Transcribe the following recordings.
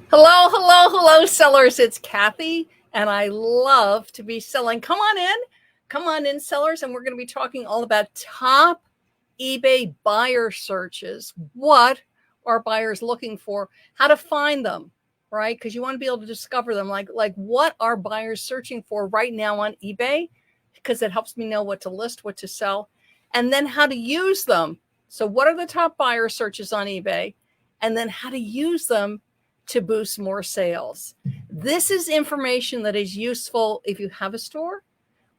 Hello, hello, hello, sellers. It's Kathy, and I love to be selling. Come on in, sellers. And we're going to be talking all about top eBay buyer searches. What are buyers looking for? How to find them, right? Because you want to be able to discover them. Like what are buyers searching for right now on eBay? Because it helps me know what to list, what to sell, and then how to use them. So, what are the top buyer searches on eBay? And then how to use them to boost more sales. This is information that is useful if you have a store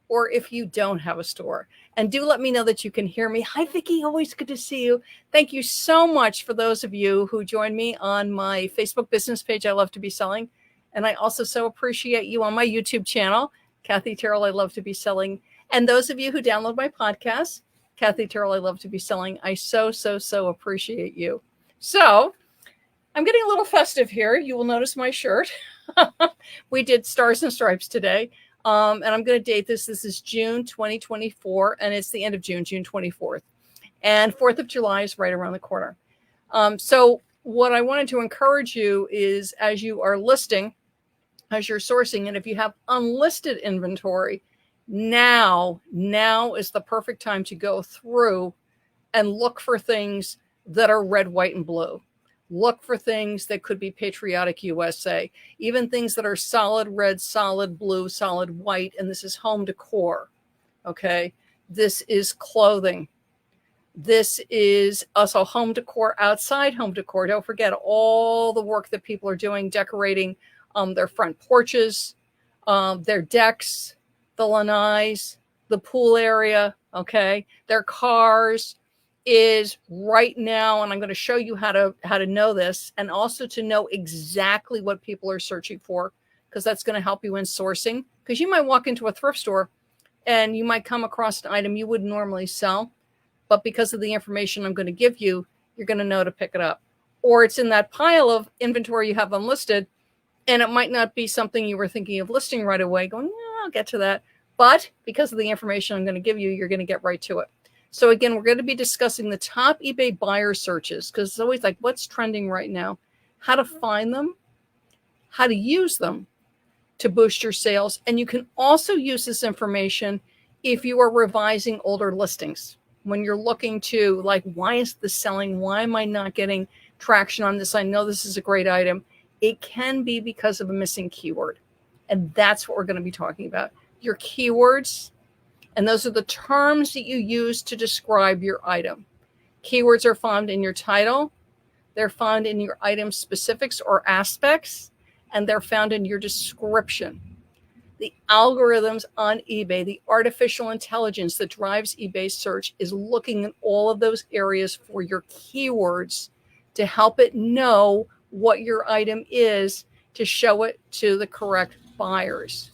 or if you don't have a store. And do let me know that you can hear me. Hi, Vicki. Always good to see you. Thank you so much for those of you who joined me on my Facebook business page, I Love to Be Selling. And I also so appreciate you on my YouTube channel, Kathy Terrell, I Love to Be Selling. And those of you who download my podcast, Kathy Terrell, I Love to Be Selling, I so appreciate you. So, I'm getting a little festive here. You will notice my shirt. We did Stars and Stripes today. And I'm going to date this. This is June 2024, and it's the end of June, June 24th. And 4th of July is right around the corner. So what I wanted to encourage you is as you are listing, as you're sourcing, and if you have unlisted inventory, now is the perfect time to go through and look for things that are red, white, and blue. Look for things that could be Patriotic USA, even things that are solid red, solid blue, solid white, and this is home decor, okay? This is clothing. This is also home decor, outside home decor. Don't forget all the work that people are doing, decorating their front porches, their decks, the lanais, the pool area, okay? Their cars, is right now, and I'm going to show you how to know this, and also to know exactly what people are searching for, because that's going to help you in sourcing. Because you might walk into a thrift store and you might come across an item you wouldn't normally sell, but because of the information I'm going to give you, you're going to know to pick it up. Or it's in that pile of inventory you have unlisted, and it might not be something you were thinking of listing right away, going, yeah, I'll get to that. But because of the information I'm going to give you, you're going to get right to it. So again, we're going to be discussing the top eBay buyer searches, because it's always like, what's trending right now? How to find them, how to use them to boost your sales. And you can also use this information if you are revising older listings. When you're looking to, like, why is this selling? Why am I not getting traction on this? I know this is a great item. It can be because of a missing keyword. And that's what we're going to be talking about. Your keywords. And those are the terms that you use to describe your item. Keywords are found in your title. They're found in your item specifics or aspects, and they're found in your description. The algorithms on eBay, the artificial intelligence that drives eBay search, is looking at all of those areas for your keywords to help it know what your item is, to show it to the correct buyers.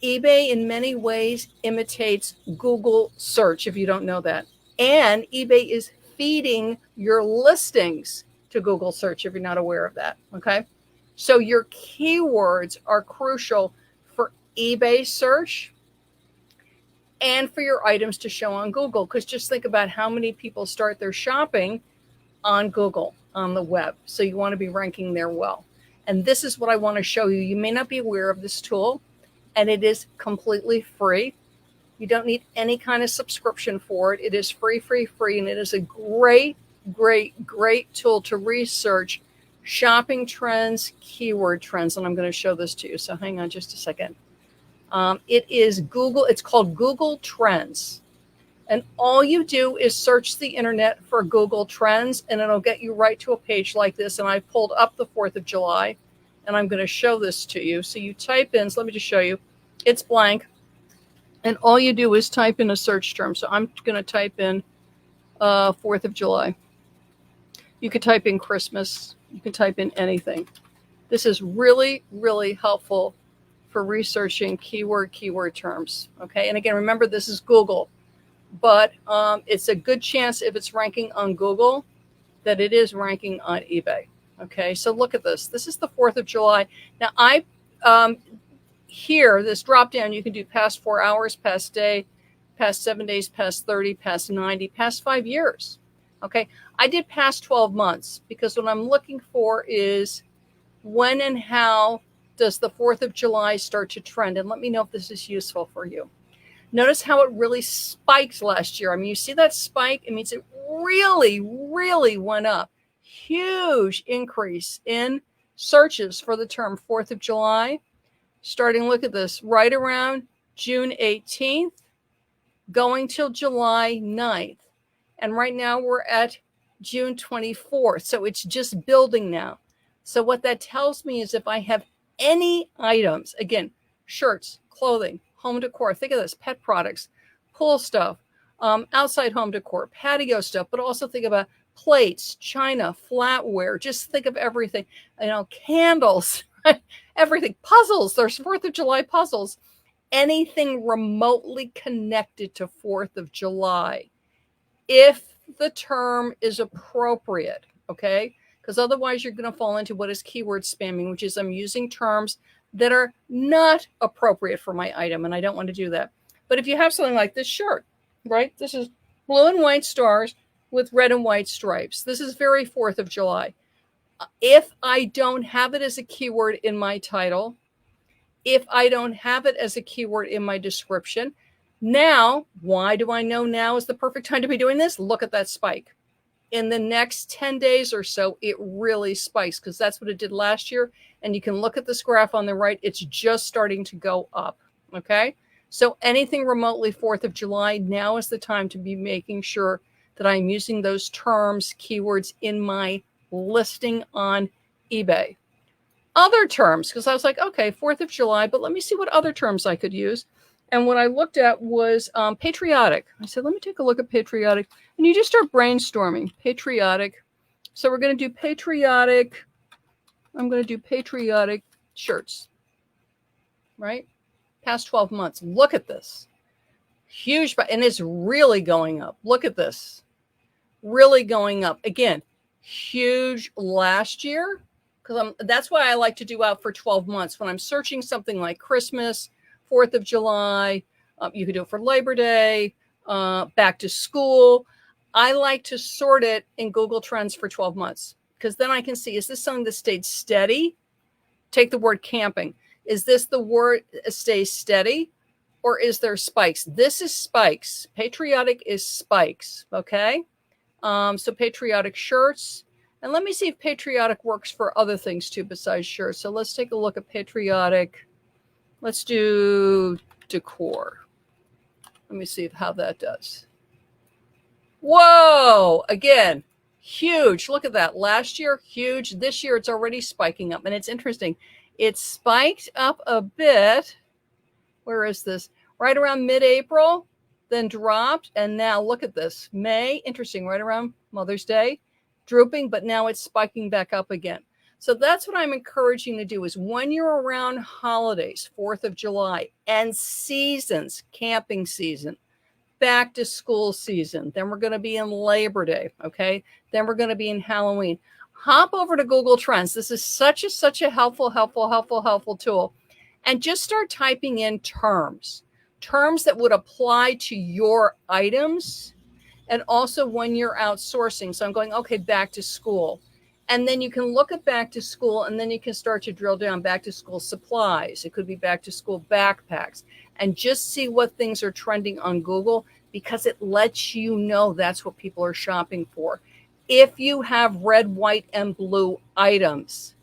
eBay in many ways imitates Google search, if you don't know that. And eBay is feeding your listings to Google search, if you're not aware of that, okay? So your keywords are crucial for eBay search and for your items to show on Google, because just think about how many people start their shopping on Google, on the web. So you want to be ranking there well. And this is what I want to show you. You may not be aware of this tool, and it is completely free. You don't need any kind of subscription for it. It is free, and it is a great tool to research shopping trends, keyword trends, and I'm going to show this to you. So hang on just a second. It is Google. It's called Google Trends. And all you do is search the internet for Google Trends, and it'll get you right to a page like this. And I pulled up the 4th of July. And I'm going to show this to you. So you type in, so let me just show you. It's blank. And all you do is type in a search term. So I'm going to type in 4th of July. You could type in Christmas. You can type in anything. This is really helpful for researching keyword terms. Okay. And again, remember, this is Google. But it's a good chance, if it's ranking on Google, that it is ranking on eBay. Okay, so look at this. This is the 4th of July. Now, here, this drop down, you can do past 4 hours, past day, past 7 days, past 30, past 90, past 5 years. Okay, I did past 12 months because what I'm looking for is when and how does the 4th of July start to trend? And let me know if this is useful for you. Notice how it really spiked last year. I mean, you see that spike? It means it really, really went up. Huge increase in searches for the term 4th of July. Starting, look at this, right around June 18th, going till July 9th. And right now we're at June 24th. So it's just building now. So what that tells me is if I have any items, again, shirts, clothing, home decor, think of this, pet products, pool stuff, outside home decor, patio stuff, but also think about plates, china, flatware, just think of everything, candles, everything, puzzles, there's 4th of July puzzles, anything remotely connected to 4th of July, if the term is appropriate, okay? Because otherwise you're going to fall into what is keyword spamming, which is I'm using terms that are not appropriate for my item, and I don't want to do that. But if you have something like this shirt, right? This is blue and white stars with red and white stripes. This is very 4th of July. If I don't have it as a keyword in my title, if I don't have it as a keyword in my description, now, why do I know now is the perfect time to be doing this? Look at that spike. In the next 10 days or so, it really spikes because that's what it did last year. And you can look at this graph on the right. It's just starting to go up. Okay. So anything remotely 4th of July, now is the time to be making sure that I'm using those terms, keywords in my listing on eBay. Other terms, because I was like, okay, 4th of July, but let me see what other terms I could use. And what I looked at was patriotic. I said, let me take a look at patriotic. And you just start brainstorming. Patriotic. So we're going to do patriotic. I'm going to do patriotic shirts. Right? Past 12 months. Look at this. Huge. And it's really going up. Look at this. Really going up. Again, huge last year. Because that's why I like to do out for 12 months. When I'm searching something like Christmas, 4th of July, you could do it for Labor Day, back to school. I like to sort it in Google Trends for 12 months because then I can see, is this something that stayed steady? Take the word camping. Is this the word stays steady or is there spikes? This is spikes. Patriotic is spikes. Okay. So patriotic shirts. And let me see if patriotic works for other things too besides shirts. So let's take a look at patriotic. Let's do decor. Let me see how that does. Whoa, again, huge. Look at that. Last year, huge. This year, it's already spiking up. And it's interesting. It spiked up a bit. Where is this? Right around mid-April, then dropped. And now look at this. May, interesting, right around Mother's Day, drooping, but now it's spiking back up again. So that's what I'm encouraging to do is when you're around holidays, 4th of July, and seasons, camping season, back to school season, then we're going to be in Labor Day, okay? Then we're going to be in Halloween. Hop over to Google Trends. This is such a helpful tool. And just start typing in terms that would apply to your items and also when you're outsourcing. So I'm going, okay, back to school. And then you can look at back to school and then you can start to drill down back to school supplies. It could be back to school backpacks and just see what things are trending on Google because it lets you know that's what people are shopping for. If you have red, white, and blue items,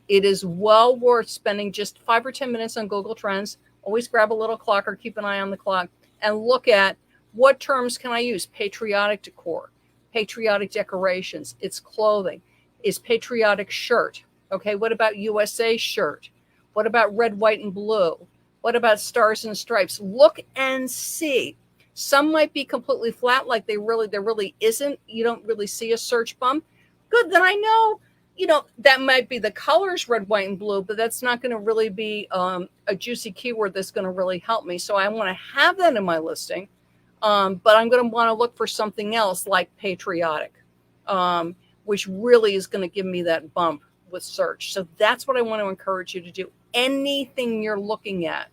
it is well worth spending just 5 or 10 minutes on Google Trends. Always grab a little clock or keep an eye on the clock and look at what terms can I use? Patriotic decor, patriotic decorations, it's clothing. Is patriotic shirt. Okay, what about USA shirt? What about red, white, and blue? What about stars and stripes? Look and see. Some might be completely flat, like there really isn't. You don't really see a search bump. Good, then I know, that might be the colors red, white, and blue, but that's not going to really be a juicy keyword that's going to really help me. So I want to have that in my listing, but I'm going to want to look for something else like patriotic. Which really is going to give me that bump with search. So that's what I want to encourage you to do. Anything you're looking at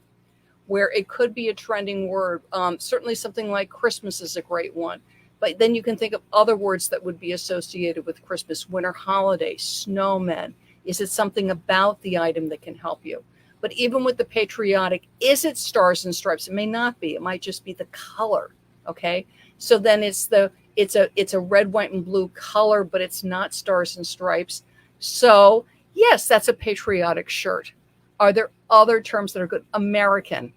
where it could be a trending word, certainly something like Christmas is a great one. But then you can think of other words that would be associated with Christmas, winter holiday, snowmen. Is it something about the item that can help you? But even with the patriotic, is it stars and stripes? It may not be. It might just be the color. Okay. So then it's a red, white, and blue color, but it's not stars and stripes. So yes, that's a patriotic shirt. Are there other terms that are good? American.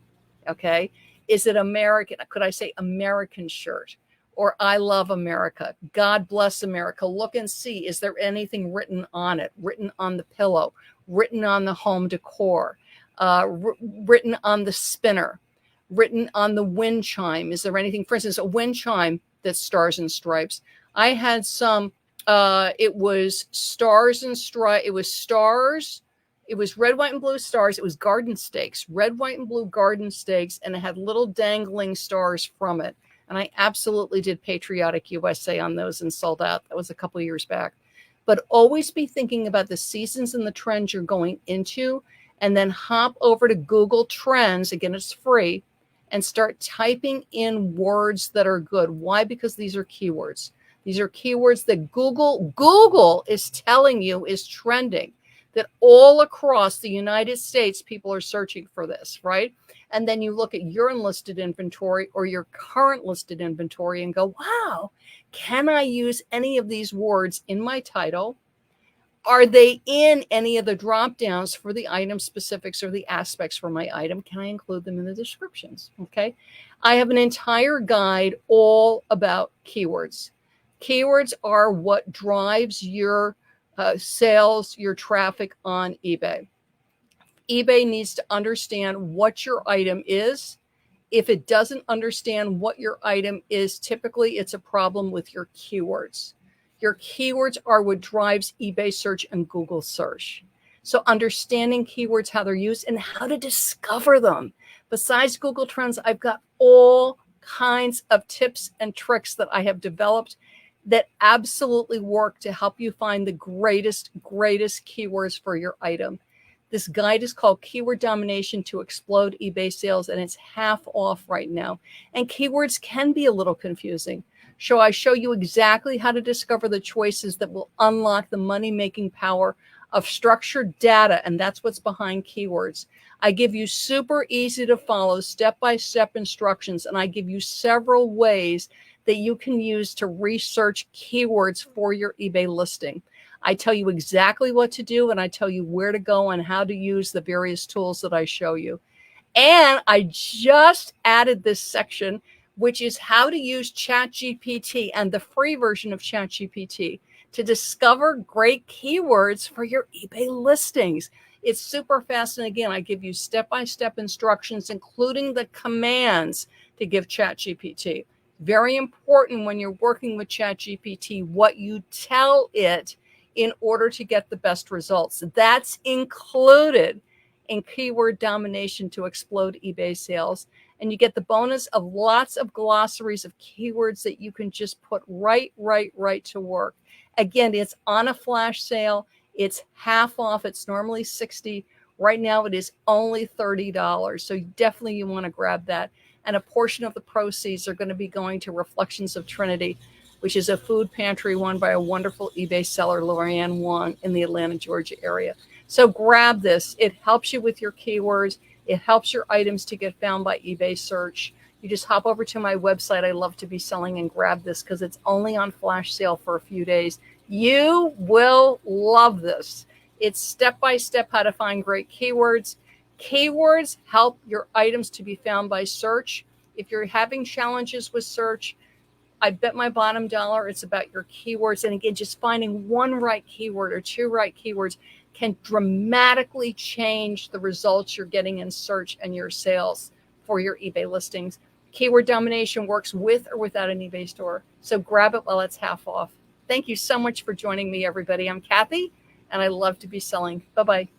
Okay. Is it American? Could I say American shirt? Or I love America. God bless America. Look and see. Is there anything written on it? Written on the pillow, written on the home decor, written on the spinner, written on the wind chime. Is there anything, for instance, a wind chime that's stars and stripes? I had some, it was stars and stripes. It was stars. It was red, white, and blue stars. It was garden stakes, red, white, and blue garden stakes, and it had little dangling stars from it. And I absolutely did Patriotic USA on those and sold out. That was a couple of years back. But always be thinking about the seasons and the trends you're going into, and then hop over to Google Trends. Again, it's free, and start typing in words that are good. Why? Because these are keywords. These are keywords that Google is telling you is trending, that all across the United States, people are searching for this, right? And then you look at your enlisted inventory or your current listed inventory and go, wow, can I use any of these words in my title? Are they in any of the drop downs for the item specifics or the aspects for my item? Can I include them in the descriptions? Okay. I have an entire guide all about keywords. Keywords are what drives your sales, your traffic on eBay. eBay needs to understand what your item is. If it doesn't understand what your item is, typically it's a problem with your keywords. Your keywords are what drives eBay search and Google search. So understanding keywords, how they're used, and how to discover them. Besides Google Trends, I've got all kinds of tips and tricks that I have developed that absolutely work to help you find the greatest keywords for your item. This guide is called Keyword Domination to Explode eBay Sales, and it's half off right now. And keywords can be a little confusing. So I show you exactly how to discover the choices that will unlock the money-making power of structured data, and that's what's behind keywords. I give you super easy to follow step-by-step instructions, and I give you several ways that you can use to research keywords for your eBay listing. I tell you exactly what to do, and I tell you where to go and how to use the various tools that I show you. And I just added this section, which is how to use ChatGPT and the free version of ChatGPT to discover great keywords for your eBay listings. It's super fast. And again, I give you step-by-step instructions, including the commands to give ChatGPT. Very important when you're working with ChatGPT, what you tell it in order to get the best results. That's included in Keyword Domination to Explode eBay Sales. And you get the bonus of lots of glossaries of keywords that you can just put right to work. Again, it's on a flash sale. It's half off. It's normally $60. Right now, it is only $30. So definitely you want to grab that. And a portion of the proceeds are going to be going to Reflections of Trinity, which is a food pantry run by a wonderful eBay seller, Lorianne Wong, in the Atlanta, Georgia area. So grab this. It helps you with your keywords. It helps your items to get found by eBay search. You just hop over to my website, I Love to Be Selling, and grab this because it's only on flash sale for a few days. You will love this. It's step-by-step how to find great keywords. Keywords help your items to be found by search. If you're having challenges with search, I bet my bottom dollar it's about your keywords. And again, just finding one right keyword or two right keywords can dramatically change the results you're getting in search and your sales for your eBay listings. Keyword Domination works with or without an eBay store. So grab it while it's half off. Thank you so much for joining me, everybody. I'm Kathy, and I love to be selling. Bye-bye.